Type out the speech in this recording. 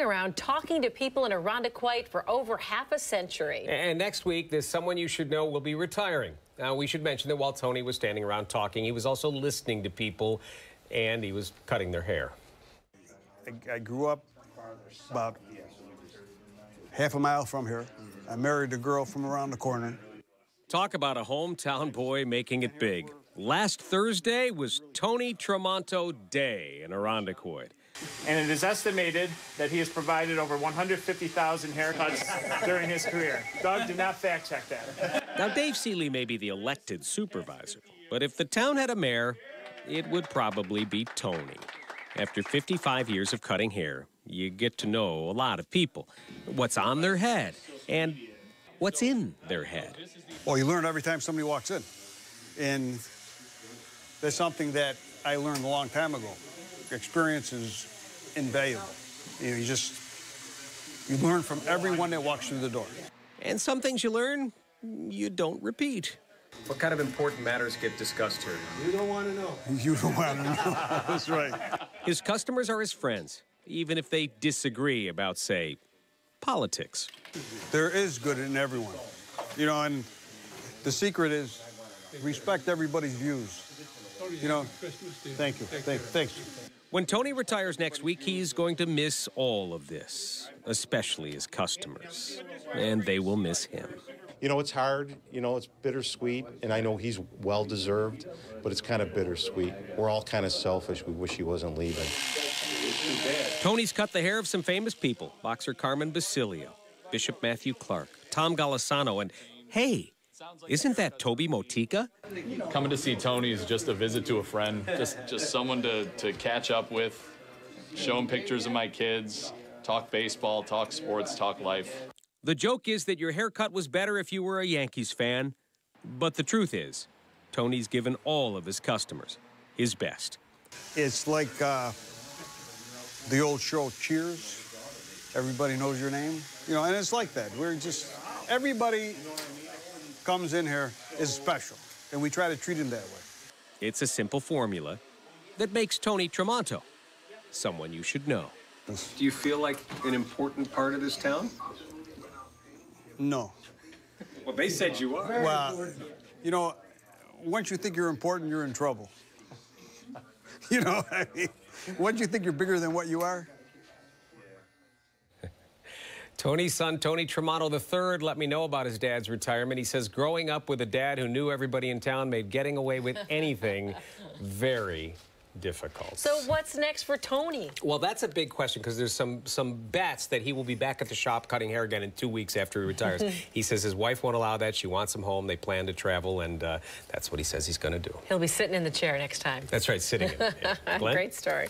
standing around talking to people in Irondequoit for over half a century. And next week, there's someone you should know will be retiring. Now, we should mention that while Tony was standing around talking, he was also listening to people, and he was cutting their hair. I grew up about half a mile from here. I married a girl from around the corner. Talk about a hometown boy making it big. Last Thursday was Tony Tramonto Day in Irondequoit. And it is estimated that he has provided over 150,000 haircuts during his career. Doug did not fact check that. Now, Dave Seeley may be the elected supervisor, but if the town had a mayor, it would probably be Tony. After 55 years of cutting hair, you get to know a lot of people, what's on their head, and what's in their head. Well, you learn every time somebody walks in. And that's something that I learned a long time ago. Experience is invaluable. You know, you learn from everyone that walks through the door. And some things you learn, you don't repeat. What kind of important matters get discussed here? You don't want to know. You don't want to know. That's right. His customers are his friends, even if they disagree about, say, politics. There is good in everyone. You know, and the secret is respect everybody's views. You know, thank you. Thanks. When Tony retires next week, he's going to miss all of this, especially his customers. And they will miss him. You know, it's hard. You know, it's bittersweet. And I know he's well-deserved, but it's kind of bittersweet. We're all kind of selfish. We wish he wasn't leaving. Tony's cut the hair of some famous people. Boxer Carmen Basilio, Bishop Matthew Clark, Tom Golisano, and hey, isn't that Toby Motika? Coming to see Tony is just a visit to a friend, just someone to catch up with, show him pictures of my kids, talk baseball, talk sports, talk life. The joke is that your haircut was better if you were a Yankees fan, but the truth is, Tony's given all of his customers his best. It's like the old show Cheers. Everybody knows your name. You know, and it's like that. We're just, everybody comes in here is special, and we try to treat him that way. It's a simple formula that makes Tony Tramonto someone you should know. Do you feel like an important part of this town? No. Well, they said you are. Well, you know, once you think you're important, you're in trouble. You know, I mean, once you think you're bigger than what you are. Tony's son, Tony Tramonto III, let me know about his dad's retirement. He says growing up with a dad who knew everybody in town made getting away with anything very difficult. So what's next for Tony? Well, that's a big question because there's some bets that he will be back at the shop cutting hair again in 2 weeks after he retires. He says his wife won't allow that. She wants him home. They plan to travel, and that's what he says he's going to do. He'll be sitting in the chair next time. That's right, sitting in it. Yeah. Great story.